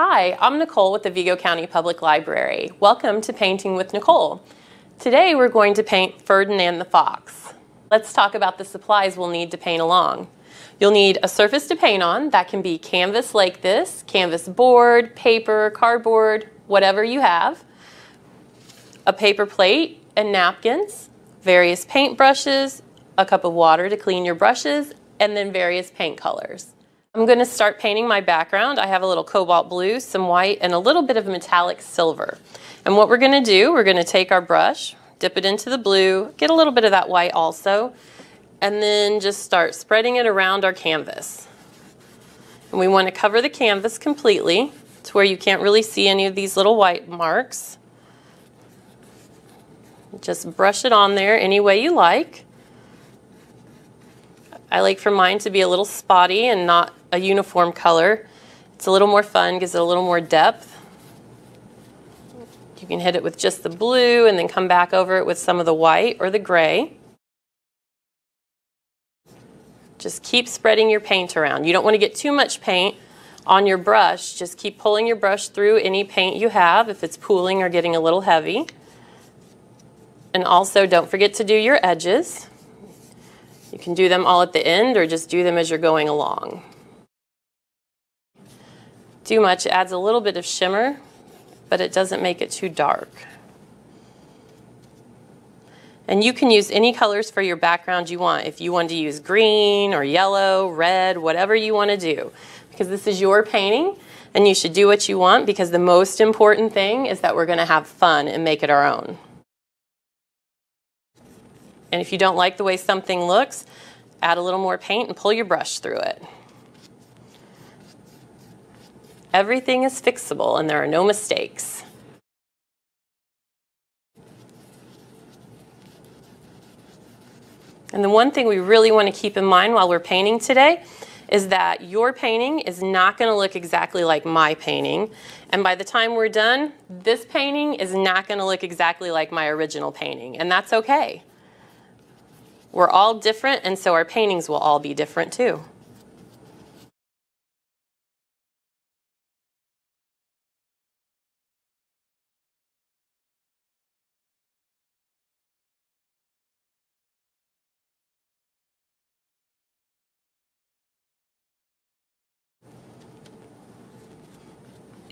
Hi, I'm Nicole with the Vigo County Public Library. Welcome to Painting with Nicole. Today we're going to paint Ferdinand the Fox. Let's talk about the supplies we'll need to paint along. You'll need a surface to paint on. That can be canvas like this, canvas board, paper, cardboard, whatever you have. A paper plate and napkins, various paint brushes, a cup of water to clean your brushes, and then various paint colors. I'm going to start painting my background. I have a little cobalt blue, some white, and a little bit of metallic silver. And what we're going to do, we're going to take our brush, dip it into the blue, get a little bit of that white also, and then just start spreading it around our canvas. And we want to cover the canvas completely to where you can't really see any of these little white marks. Just brush it on there any way you like. I like for mine to be a little spotty and not a uniform color. It's a little more fun, gives it a little more depth. You can hit it with just the blue and then come back over it with some of the white or the gray. Just keep spreading your paint around. You don't want to get too much paint on your brush. Just keep pulling your brush through any paint you have if it's pooling or getting a little heavy. And also don't forget to do your edges. You can do them all at the end or just do them as you're going along. Too much adds a little bit of shimmer, but it doesn't make it too dark. And you can use any colors for your background you want. If you want to use green or yellow, red, whatever you want to do. Because this is your painting and you should do what you want, because the most important thing is that we're going to have fun and make it our own. And if you don't like the way something looks, add a little more paint and pull your brush through it. Everything is fixable and there are no mistakes. And the one thing we really want to keep in mind while we're painting today is that your painting is not going to look exactly like my painting. And by the time we're done, this painting is not going to look exactly like my original painting. And that's okay. We're all different, and so our paintings will all be different too.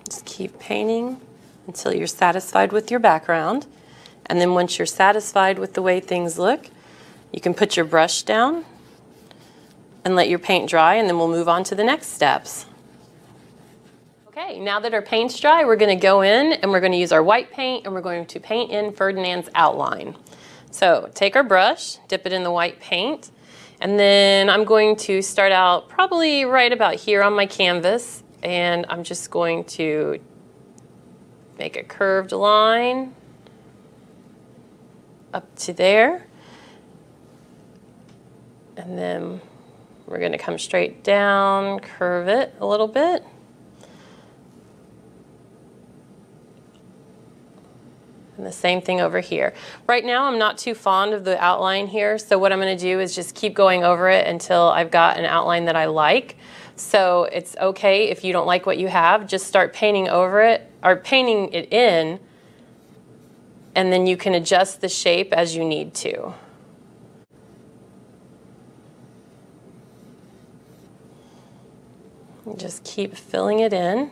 Just keep painting until you're satisfied with your background. And then once you're satisfied with the way things look, you can put your brush down and let your paint dry, and then we'll move on to the next steps. Okay, now that our paint's dry, we're going to go in and we're going to use our white paint and we're going to paint in Ferdinand's outline. So take our brush, dip it in the white paint, and then I'm going to start out probably right about here on my canvas, and I'm just going to make a curved line up to there. And then we're going to come straight down, curve it a little bit. And the same thing over here. Right now I'm not too fond of the outline here, so what I'm going to do is just keep going over it until I've got an outline that I like. So it's okay if you don't like what you have, just start painting over it, or painting it in, and then you can adjust the shape as you need to. Just keep filling it in.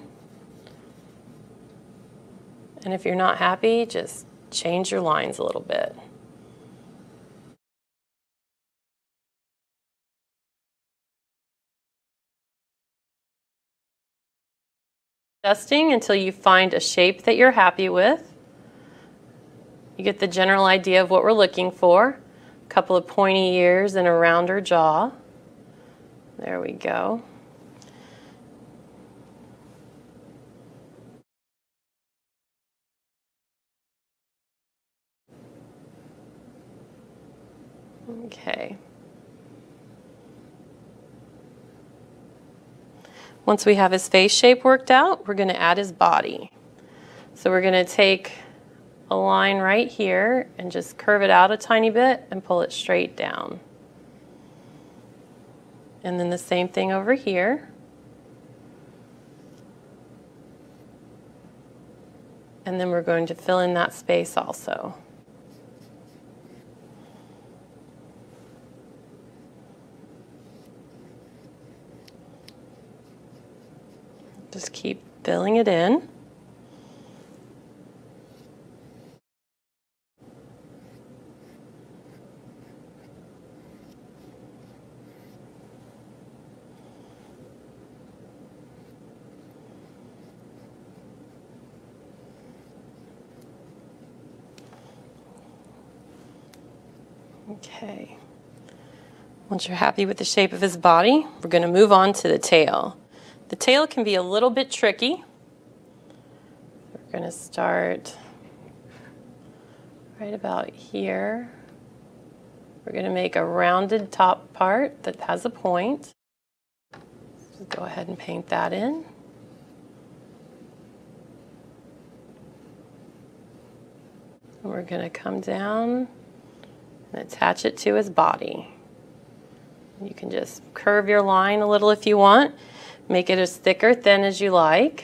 And if you're not happy, just change your lines a little bit. Adjusting until you find a shape that you're happy with. You get the general idea of what we're looking for. A couple of pointy ears and a rounder jaw. There we go. Okay. Once we have his face shape worked out, we're going to add his body. So we're going to take a line right here and just curve it out a tiny bit and pull it straight down. And then the same thing over here. And then we're going to fill in that space also. Just keep filling it in. Okay. Once you're happy with the shape of his body, we're going to move on to the tail. The tail can be a little bit tricky. We're going to start right about here. We're going to make a rounded top part that has a point. So go ahead and paint that in. And we're going to come down and attach it to his body. You can just curve your line a little if you want. Make it as thick or thin as you like.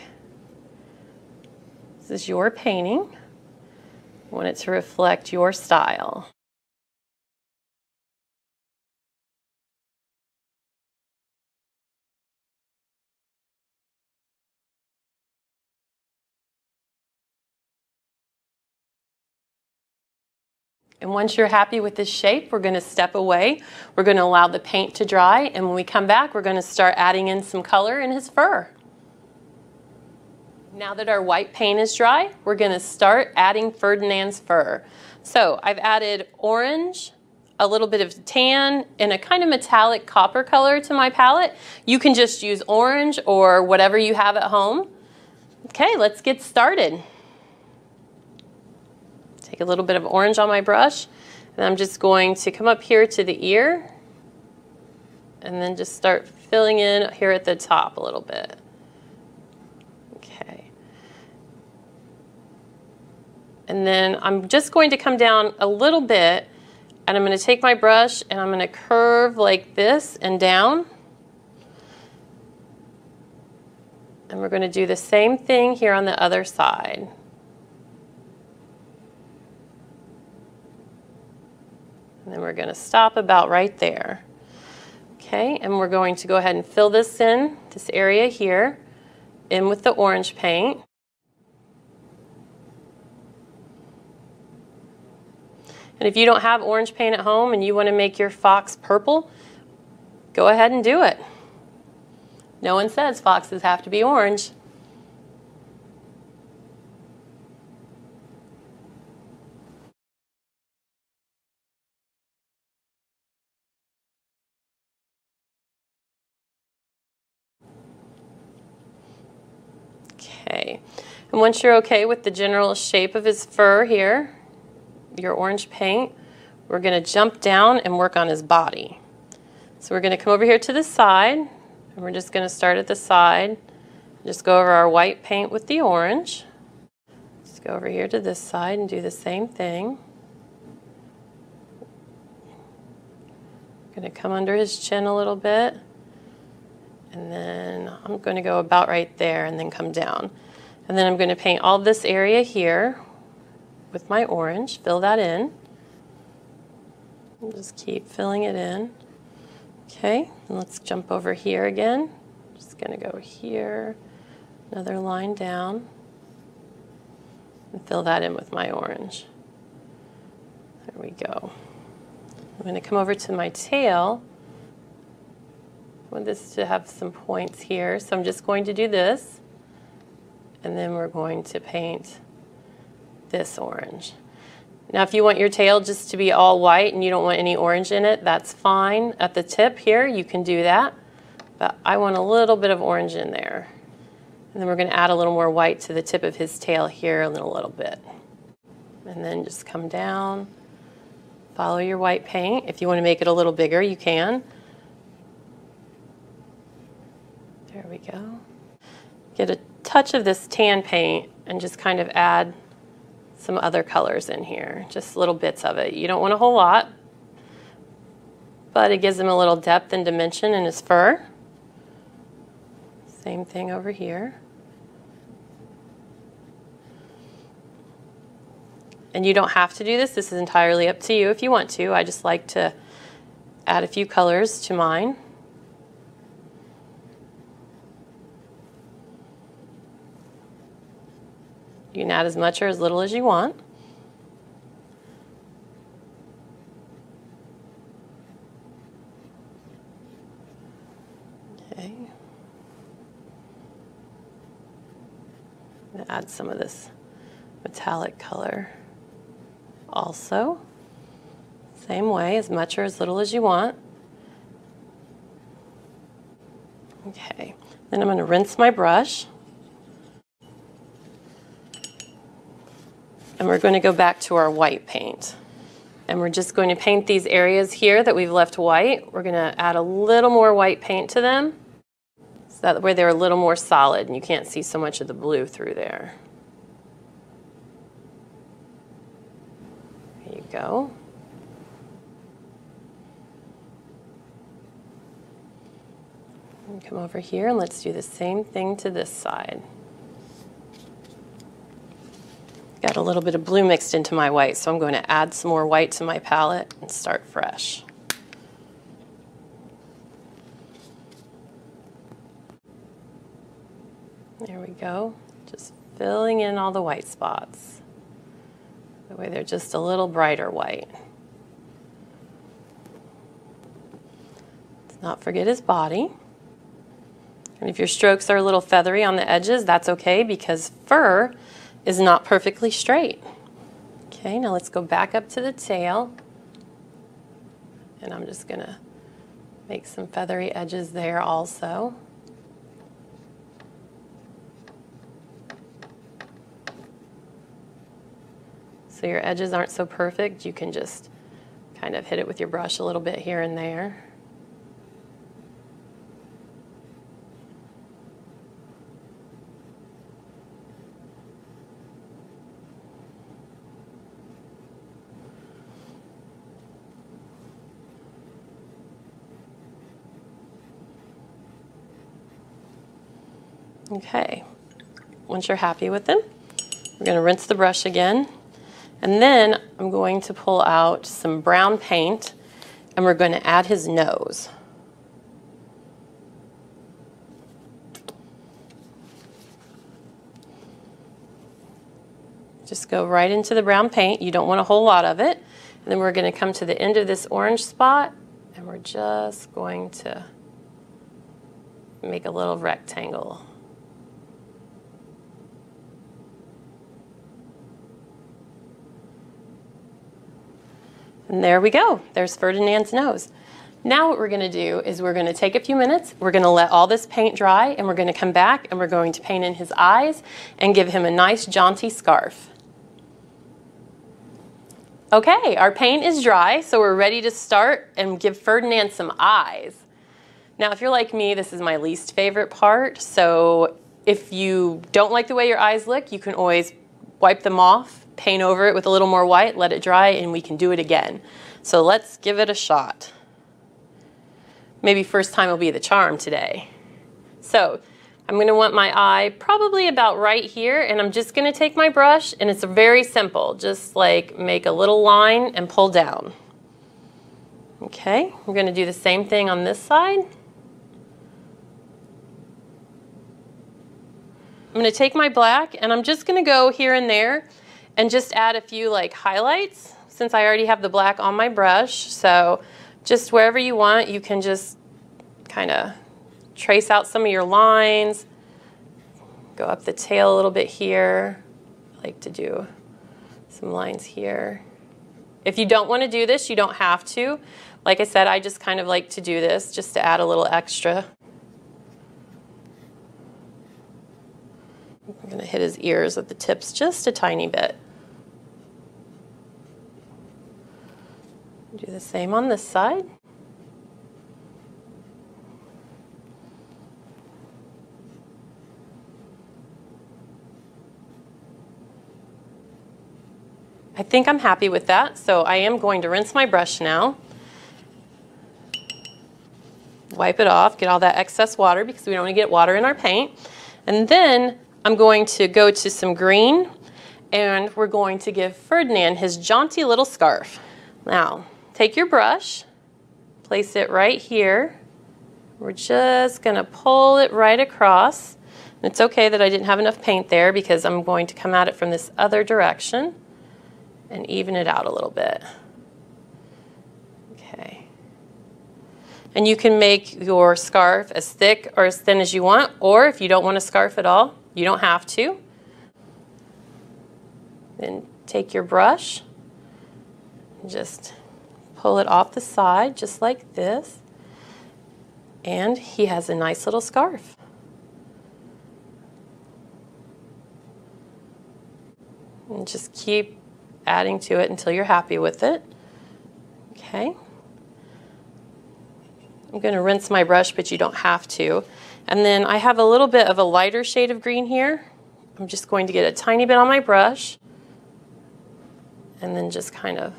This is your painting. You want it to reflect your style. And once you're happy with this shape, we're going to step away. We're going to allow the paint to dry, and when we come back, we're going to start adding in some color in his fur. Now that our white paint is dry, we're going to start adding Ferdinand's fur. So I've added orange, a little bit of tan, and a kind of metallic copper color to my palette. You can just use orange or whatever you have at home. Okay, let's get started. Take a little bit of orange on my brush, and I'm just going to come up here to the ear and then just start filling in here at the top a little bit. Okay. And then I'm just going to come down a little bit, and I'm going to take my brush and I'm going to curve like this and down. And we're going to do the same thing here on the other side. And then we're going to stop about right there. Okay, and we're going to go ahead and fill this in, this area here, in with the orange paint. And if you don't have orange paint at home and you want to make your fox purple, go ahead and do it. No one says foxes have to be orange. Okay, and once you're okay with the general shape of his fur here, your orange paint, we're going to jump down and work on his body. So we're going to come over here to the side, and we're just going to start at the side. Just go over our white paint with the orange. Just go over here to this side and do the same thing. I'm going to come under his chin a little bit. And then I'm going to go about right there and then come down. And then I'm going to paint all this area here with my orange, fill that in. And just keep filling it in. Okay, and let's jump over here again. Just going to go here, another line down, and fill that in with my orange. There we go. I'm going to come over to my tail. I want this to have some points here, so I'm just going to do this, and then we're going to paint this orange. Now if you want your tail just to be all white and you don't want any orange in it, that's fine. At the tip here, you can do that, but I want a little bit of orange in there. And then we're going to add a little more white to the tip of his tail here in a little bit. And then just come down, follow your white paint. If you want to make it a little bigger, you can. There we go. Get a touch of this tan paint and just kind of add some other colors in here, just little bits of it. You don't want a whole lot, but it gives him a little depth and dimension in his fur. Same thing over here. And you don't have to do this. This is entirely up to you if you want to. I just like to add a few colors to mine. You can add as much or as little as you want. Okay. I'm going to add some of this metallic color also. Same way, as much or as little as you want. Okay, then I'm going to rinse my brush. And we're going to go back to our white paint. And we're just going to paint these areas here that we've left white. We're going to add a little more white paint to them, so that way they're a little more solid and you can't see so much of the blue through there. There you go. And come over here and let's do the same thing to this side. Got a little bit of blue mixed into my white, so I'm going to add some more white to my palette and start fresh. There we go. Just filling in all the white spots. That way they're just a little brighter white. Let's not forget his body. And if your strokes are a little feathery on the edges, that's okay because fur is not perfectly straight. Okay, now let's go back up to the tail. And I'm just gonna make some feathery edges there also. So your edges aren't so perfect, you can just kind of hit it with your brush a little bit here and there. Okay, once you're happy with them, we're going to rinse the brush again, and then I'm going to pull out some brown paint and we're going to add his nose. Just go right into the brown paint. You don't want a whole lot of it. And then we're going to come to the end of this orange spot and we're just going to make a little rectangle. And there we go. There's Ferdinand's nose. Now what we're going to do is we're going to take a few minutes, we're going to let all this paint dry, and we're going to come back and we're going to paint in his eyes and give him a nice jaunty scarf. Okay, our paint is dry, so we're ready to start and give Ferdinand some eyes. Now, if you're like me, this is my least favorite part, so if you don't like the way your eyes look, you can always wipe them off, paint over it with a little more white, let it dry, and we can do it again. So let's give it a shot. Maybe first time will be the charm today. So I'm going to want my eye probably about right here, and I'm just going to take my brush, and it's very simple. Just like make a little line and pull down. Okay, we're going to do the same thing on this side. I'm going to take my black, and I'm just going to go here and there and just add a few like highlights since I already have the black on my brush. So just wherever you want, you can just kind of trace out some of your lines, go up the tail a little bit here. I like to do some lines here. If you don't want to do this, you don't have to. Like I said, I just kind of like to do this just to add a little extra. I'm going to hit his ears with the tips just a tiny bit. Do the same on this side. I think I'm happy with that, so I am going to rinse my brush now. Wipe it off, get all that excess water because we don't want to get water in our paint. And then I'm going to go to some green and we're going to give Ferdinand his jaunty little scarf. Now, take your brush, place it right here. We're just gonna pull it right across. It's okay that I didn't have enough paint there because I'm going to come at it from this other direction and even it out a little bit. Okay. And you can make your scarf as thick or as thin as you want, or if you don't want a scarf at all, you don't have to. Then take your brush and just pull it off the side just like this. And he has a nice little scarf. And just keep adding to it until you're happy with it. Okay. I'm going to rinse my brush, but you don't have to. And then I have a little bit of a lighter shade of green here. I'm just going to get a tiny bit on my brush and then just kind of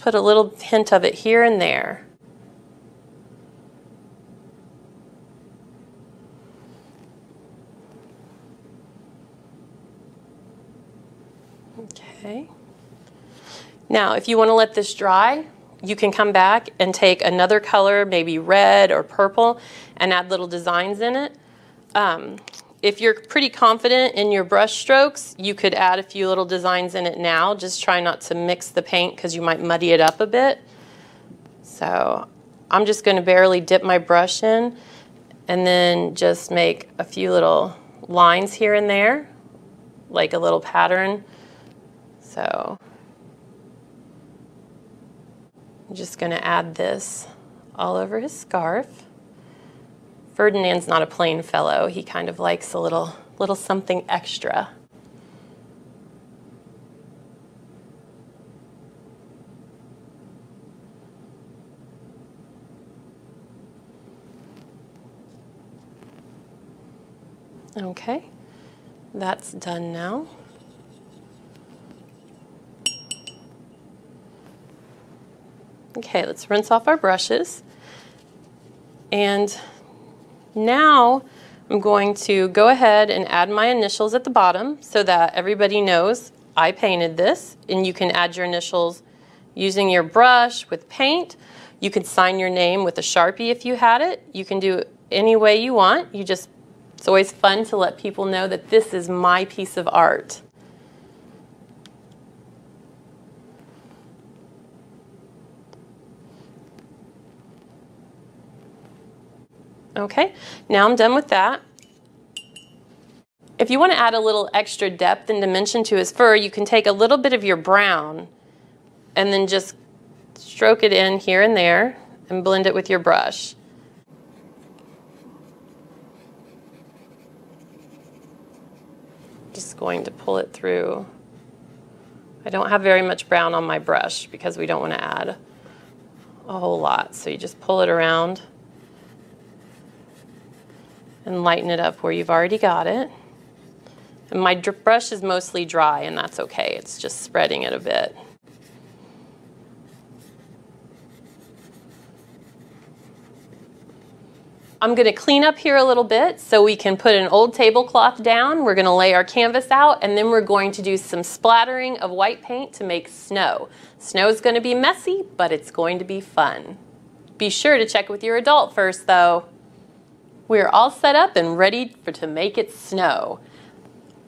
put a little hint of it here and there. Okay. Now, if you want to let this dry, you can come back and take another color, maybe red or purple, and add little designs in it. If you're pretty confident in your brush strokes, you could add a few little designs in it now. Just try not to mix the paint because you might muddy it up a bit. So I'm just going to barely dip my brush in and then just make a few little lines here and there, like a little pattern. So I'm just going to add this all over his scarf. Ferdinand's not a plain fellow. He kind of likes a little something extra. Okay, that's done now. Okay, let's rinse off our brushes. And now I'm going to go ahead and add my initials at the bottom so that everybody knows I painted this. And you can add your initials using your brush with paint. You could sign your name with a Sharpie if you had it. You can do it any way you want. It's always fun to let people know that this is my piece of art. Okay, now I'm done with that. If you want to add a little extra depth and dimension to his fur, you can take a little bit of your brown and then just stroke it in here and there and blend it with your brush. Just going to pull it through. I don't have very much brown on my brush because we don't want to add a whole lot. So you just pull it around and lighten it up where you've already got it. And my brush is mostly dry, and that's okay. It's just spreading it a bit. I'm going to clean up here a little bit so we can put an old tablecloth down. We're going to lay our canvas out, and then we're going to do some splattering of white paint to make snow. Snow is going to be messy, but it's going to be fun. Be sure to check with your adult first, though. We're all set up and ready to make it snow.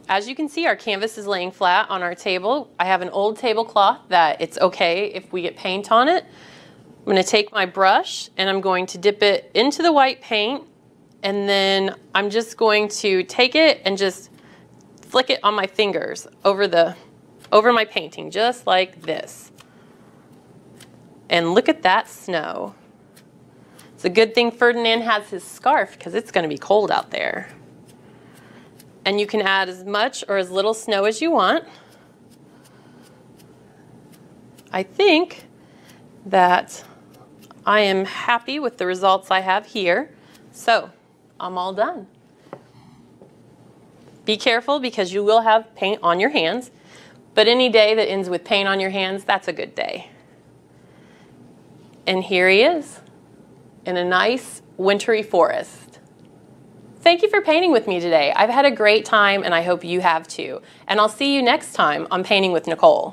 As you can see, our canvas is laying flat on our table. I have an old tablecloth that it's okay if we get paint on it. I'm going to take my brush and I'm going to dip it into the white paint, and then I'm just going to take it and just flick it on my fingers over my painting, just like this. And look at that snow. It's a good thing Ferdinand has his scarf because it's going to be cold out there. And you can add as much or as little snow as you want. I think that I am happy with the results I have here. So I'm all done. Be careful because you will have paint on your hands, but any day that ends with paint on your hands, that's a good day. And here he is in a nice wintry forest. Thank you for painting with me today. I've had a great time and I hope you have too. And I'll see you next time on Painting with Nicole.